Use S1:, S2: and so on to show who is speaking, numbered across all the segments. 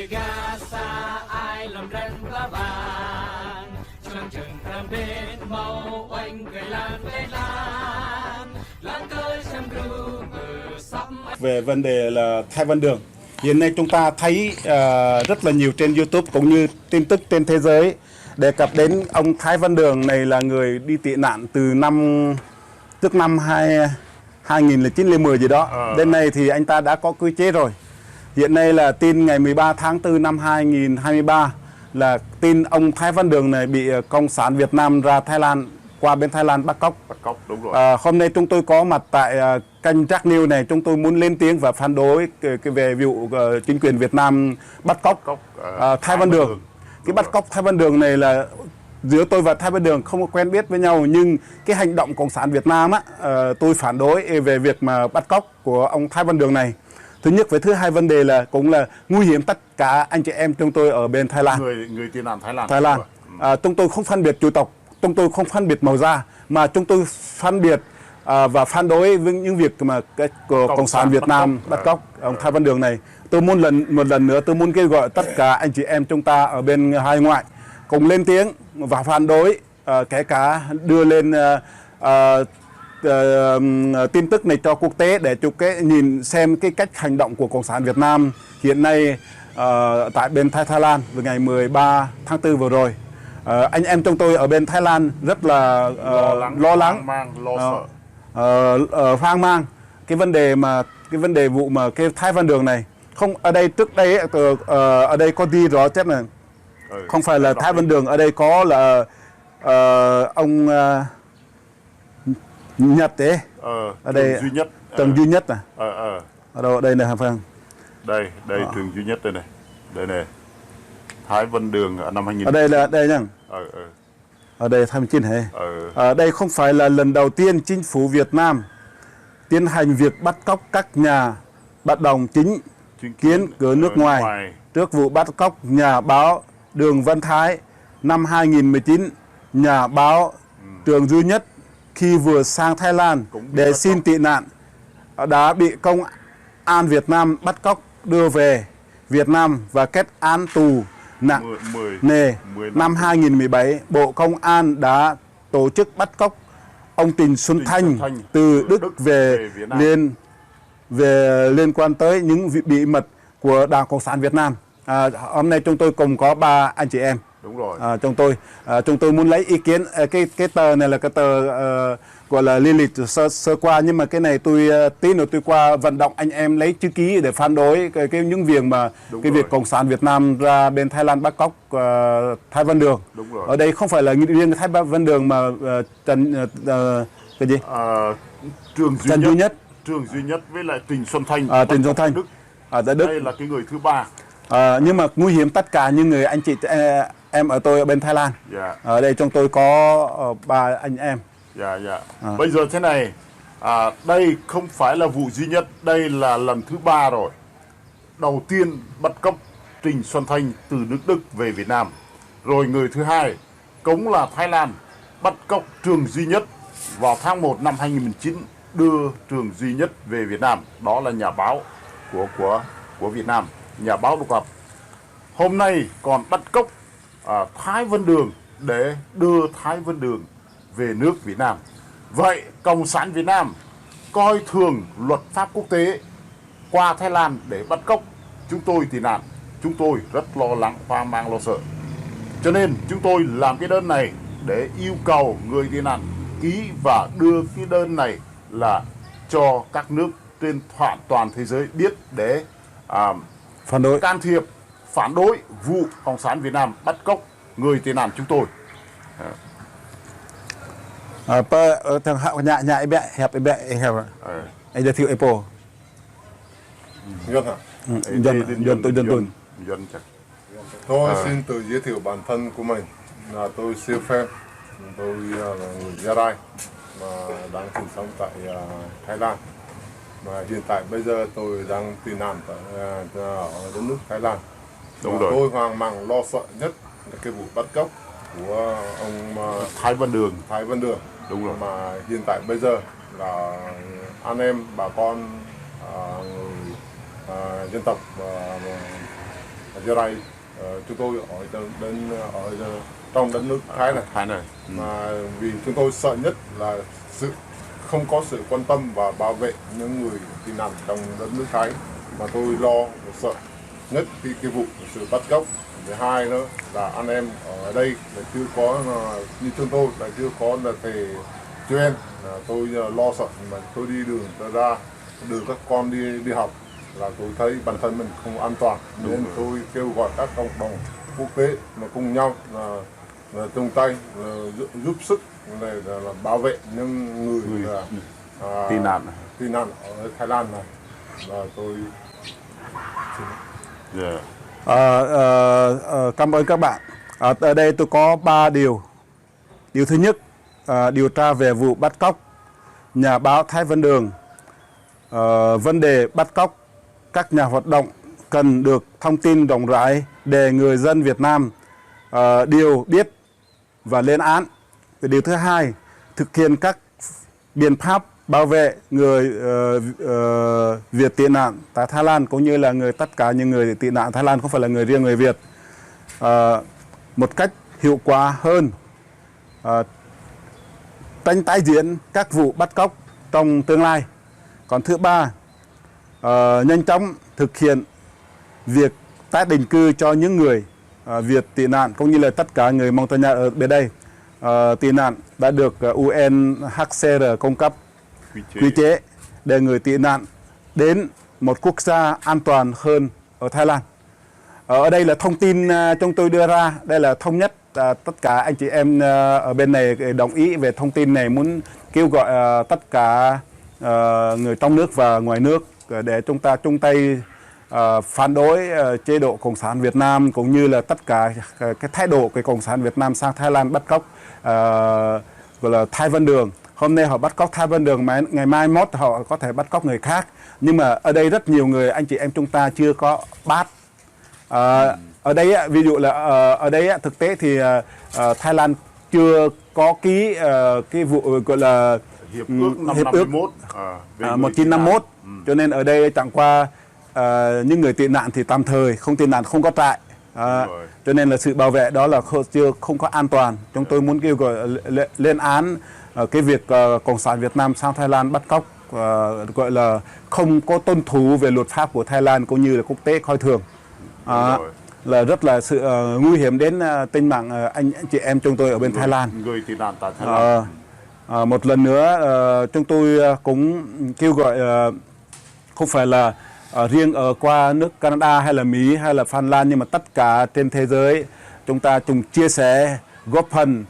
S1: từ Gaza ai làm răn lá vàng trong trường tram bên màu oanh cười lan lên lan cơi xem ru sắp
S2: về vấn đề là Thái Văn Đường. Hiện nay chúng ta thấy rất là nhiều trên YouTube cũng như tin tức trên thế giới đề cập đến ông Thái Văn Đường này là người đi tị nạn từ năm 2009-2010 gì đó. Đến nay thì anh ta đã có quy chế rồi. Hiện nay là tin ngày 13 tháng 4 năm 2023 là tin ông Thái Văn Đường này bị Cộng sản Việt Nam ra Thái Lan, qua bên Thái Lan bắt cóc.
S3: Đúng rồi.
S2: Hôm nay chúng tôi có mặt tại kênh Jack News này, chúng tôi muốn lên tiếng và phản đối về vụ chính quyền Việt Nam bắt cóc Thái Văn Đường. Cái bắt cóc Thái Văn Đường này là giữa tôi và Thái Văn Đường không có quen biết với nhau, nhưng cái hành động Cộng sản Việt Nam á, tôi phản đối về việc mà bắt cóc của ông Thái Văn Đường này. Thứ nhất, với thứ hai vấn đề là cũng là nguy hiểm tất cả anh chị em chúng tôi ở bên Thái Lan.
S3: Người tị nạn
S2: Thái Lan. Chúng tôi không phân biệt chủng tộc, chúng tôi không phân biệt màu da, mà chúng tôi phân biệt và phản đối với những việc mà Cộng sản Việt Nam bắt cóc ông Thái Văn Đường này. Tôi muốn một lần nữa tôi muốn kêu gọi tất cả anh chị em chúng ta ở bên hải ngoại cùng lên tiếng và phản đối, kể cả đưa lên tin tức này cho quốc tế để chụp cái nhìn xem cái cách hành động của Cộng sản Việt Nam hiện nay tại bên Thái Lan vào ngày 13 tháng 4 vừa rồi. Anh em chúng tôi ở bên Thái Lan rất là lo lắng, hoang mang cái vấn đề vụ mà cái Thái Văn Đường này. Không, ở đây trước đây ở đây có ghi rõ chết này, không phải là Thái Văn Đường, ở đây có là ông Nhật đấy, ở đây Trường Duy Nhất này, ở đâu đây này hả Phương?
S3: Đây Trường Duy Nhất đây này, đây này, Thái Văn Đường ở năm 2000.
S2: Ở đây là đây nhá. Ở đây 29 hệ. Ở đây không phải là lần đầu tiên chính phủ Việt Nam tiến hành việc bắt cóc các nhà bất đồng chính kiến ở nước ngoài. Trước vụ bắt cóc nhà báo Đường Văn Thái năm 2019, nhà báo Trường Duy Nhất khi vừa sang Thái Lan để xin tị nạn đã bị công an Việt Nam bắt cóc đưa về Việt Nam và kết án tù nặng nề. Năm 2017, Bộ Công an đã tổ chức bắt cóc ông Trịnh Xuân Thanh từ Đức về liên quan tới những bí mật của Đảng Cộng sản Việt Nam. Hôm nay chúng tôi cùng có 3 anh chị em.
S3: Đúng rồi.
S2: Chúng tôi muốn lấy ý kiến. Cái tờ này là cái tờ gọi là liên lịch sơ qua, nhưng mà cái này tí nữa tôi qua vận động anh em lấy chữ ký để phản đối những việc mà việc Cộng sản Việt Nam ra bên Thái Lan bắt cóc Thái Văn Đường. Ở đây không phải là riêng Thái Văn Đường mà Trường Duy Nhất
S3: với lại Trịnh Xuân Thanh.
S2: Trịnh Xuân Thanh ở Đức.
S3: Đây là cái người thứ 3.
S2: Nhưng mà nguy hiểm tất cả những người anh chị em ở tôi ở bên Thái Lan. Ở đây chúng tôi có 3 anh em.
S3: Bây giờ thế này, đây không phải là vụ duy nhất, đây là lần thứ 3 rồi. Đầu tiên bắt cóc Trịnh Xuân Thanh từ nước Đức về Việt Nam, rồi người thứ hai cũng là Thái Lan bắt cóc Trường Duy Nhất vào tháng 1 năm 2019, đưa Trường Duy Nhất về Việt Nam. Đó là nhà báo của Việt Nam, nhà báo độc lập. Hôm nay còn bắt cóc Thái Văn Đường để đưa Thái Văn Đường về nước Việt Nam. Vậy Cộng sản Việt Nam coi thường luật pháp quốc tế, qua Thái Lan để bắt cóc chúng tôi tị nạn. Chúng tôi rất lo lắng, hoang mang, lo sợ. Cho nên chúng tôi làm cái đơn này để yêu cầu người tị nạn ký và đưa cái đơn này là cho các nước trên toàn thế giới biết để
S2: phản đối,
S3: can thiệp, phản đối vụ Cộng sản Việt Nam bắt cóc người tị nạn chúng tôi.
S2: Thằng họ nhà ấy bé hẹp anh giới thiệu Apple.
S4: Dân hả?
S3: Dân chắc.
S4: Tôi xin tự giới thiệu bản thân của mình là tôi siêu phép. Tôi là người Gia Rai mà đang sinh sống tại Thái Lan. Mà hiện tại bây giờ tôi đang tị nạn ở đất nước Thái Lan.
S3: Đúng rồi.
S4: Tôi hoang mang lo sợ nhất là cái vụ bắt cóc của ông
S3: Thái Văn Đường.
S4: Đúng rồi. Mà hiện tại bây giờ là anh em bà con người dân tộc Gia Rai, chúng tôi ở trong đất nước Thái này. Mà vì chúng tôi sợ nhất là không có sự quan tâm và bảo vệ những người tị nạn trong đất nước Thái, mà tôi lo và sợ nhất cái vụ sự bắt cóc. Thứ hai nữa là anh em ở đây là chưa có như chúng tôi là chưa có là thầy chuyên, tôi lo sợ mà tôi đi đường ra đưa các con đi học là tôi thấy bản thân mình không an toàn, nên tôi kêu gọi các cộng đồng quốc tế mà cùng nhau là chung tay giúp sức là bảo vệ những người tị nạn ở Thái Lan này, và tôi
S2: cảm ơn các bạn. Ở đây tôi có 3 điều. Điều thứ nhất, điều tra về vụ bắt cóc nhà báo Thái Văn Đường. Vấn đề bắt cóc các nhà hoạt động cần được thông tin rộng rãi để người dân Việt Nam đều biết và lên án. Điều thứ hai, thực hiện các biện pháp bảo vệ người Việt tị nạn tại Thái Lan, cũng như là tất cả những người tị nạn Thái Lan, không phải là riêng người Việt, một cách hiệu quả hơn, tránh tái diễn các vụ bắt cóc trong tương lai. Còn thứ ba, nhanh chóng thực hiện việc tái định cư cho những người Việt tị nạn, cũng như là tất cả người Mông Tây Nha ở bên đây tị nạn đã được UNHCR cung cấp quy chế để người tị nạn đến một quốc gia an toàn hơn ở Thái Lan. Ở đây là thông tin chúng tôi đưa ra, đây là thống nhất, tất cả anh chị em ở bên này đồng ý về thông tin này, muốn kêu gọi tất cả người trong nước và ngoài nước để chúng ta chung tay phản đối chế độ Cộng sản Việt Nam, cũng như là tất cả cái thái độ của Cộng sản Việt Nam sang Thái Lan bắt cóc gọi là Thái Văn Đường. Hôm nay họ bắt cóc Thái Văn Đường, mà ngày mai mốt họ có thể bắt cóc người khác. Nhưng mà ở đây rất nhiều người anh chị em chúng ta chưa có bắt. Ở đây ví dụ là ở đây thực tế thì Thái Lan chưa có ký cái vụ gọi là
S3: hiệp ước
S2: 1951, cho nên ở đây chẳng qua những người tị nạn thì tạm thời, không tị nạn không có trại, cho nên là sự bảo vệ đó là không có an toàn. Chúng tôi muốn kêu gọi lên án cái việc Cộng sản Việt Nam sang Thái Lan bắt cóc, gọi là không có tuân thủ về luật pháp của Thái Lan, cũng như là quốc tế coi thường, là rất là sự nguy hiểm đến tính mạng anh chị em chúng tôi ở bên Thái Lan.
S3: Người tị nạn tại Thái Lan.
S2: Một lần nữa chúng tôi cũng kêu gọi không phải là riêng ở qua nước Canada hay là Mỹ hay là Phần Lan, nhưng mà tất cả trên thế giới chúng ta cùng chia sẻ, góp phần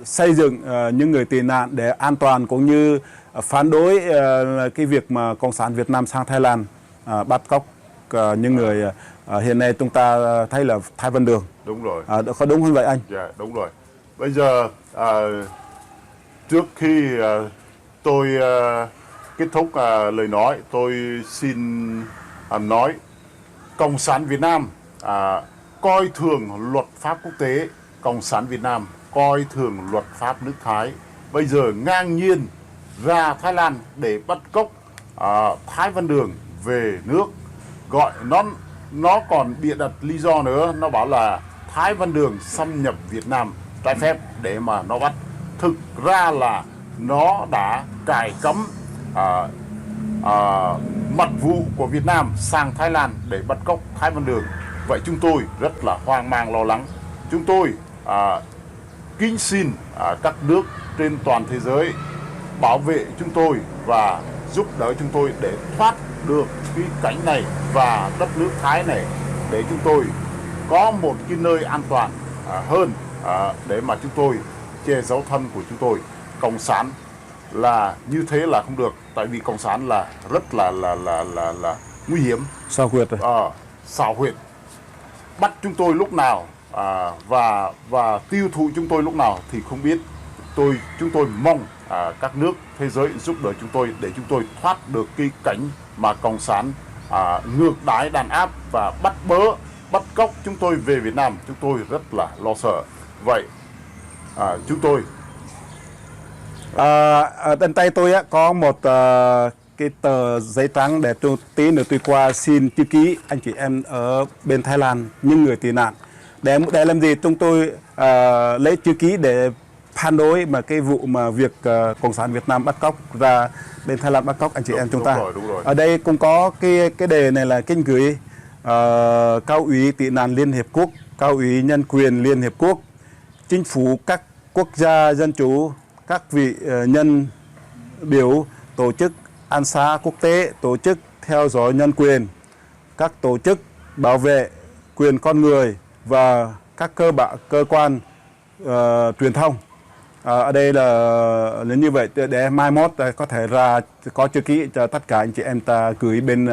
S2: xây dựng những người tị nạn để an toàn, cũng như phản đối cái việc mà Cộng sản Việt Nam sang Thái Lan bắt cóc những người hiện nay chúng ta thấy là Thái Văn Đường.
S3: Đúng rồi.
S2: Có đúng không vậy anh?
S3: Dạ, đúng rồi. Bây giờ trước khi tôi kết thúc lời nói, tôi xin nói Cộng sản Việt Nam coi thường luật pháp quốc tế, Cộng sản Việt Nam coi thường luật pháp nước Thái. Bây giờ ngang nhiên ra Thái Lan để bắt cóc Thái Văn Đường về nước, gọi nó còn bịa đặt lý do nữa, nó bảo là Thái Văn Đường xâm nhập Việt Nam trái phép để mà nó bắt. Thực ra là nó đã cài cắm mật vụ của Việt Nam sang Thái Lan để bắt cóc Thái Văn Đường. Vậy chúng tôi rất là hoang mang lo lắng. Chúng tôi kính xin các nước trên toàn thế giới bảo vệ chúng tôi và giúp đỡ chúng tôi để thoát được cái cảnh này và đất nước Thái này, để chúng tôi có một cái nơi an toàn hơn, để mà chúng tôi che giấu thân của chúng tôi. Cộng sản là như thế là không được, tại vì cộng sản là rất là nguy hiểm,
S2: xảo quyệt rồi.
S3: Xảo quyệt, bắt chúng tôi lúc nào và tiêu thụ chúng tôi lúc nào thì không biết. Chúng tôi mong các nước thế giới giúp đỡ chúng tôi để chúng tôi thoát được cái cảnh mà cộng sản ngược đãi đàn áp và bắt cóc chúng tôi về Việt Nam. Chúng tôi rất là lo sợ. Vậy chúng tôi
S2: ở bên tay tôi có một cái tờ giấy trắng để tí nữa tôi qua xin chữ ký anh chị em ở bên Thái Lan, những người tị nạn. Để làm gì chúng tôi lấy chữ ký để phản đối mà cái vụ mà việc Cộng sản Việt Nam bắt cóc ra bên Thái Lan bắt cóc anh chị em chúng ta.
S3: Đúng rồi.
S2: Ở đây cũng có cái đề này là kính gửi Cao ủy Tị nạn Liên Hiệp Quốc, Cao ủy Nhân quyền Liên Hiệp Quốc, chính phủ các quốc gia dân chủ, các vị nhân biểu, tổ chức an xá quốc tế, tổ chức theo dõi nhân quyền, các tổ chức bảo vệ quyền con người và các cơ quan truyền thông. Ở đây là như vậy để mai mốt có thể ra có chữ ký cho tất cả anh chị em ta gửi bên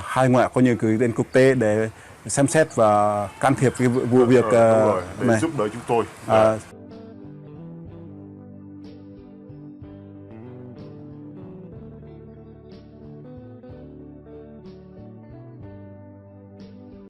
S2: hai ngoại coi như gửi đến quốc tế để xem xét và can thiệp cái vụ việc
S3: để
S2: này.
S3: giúp đỡ chúng tôi.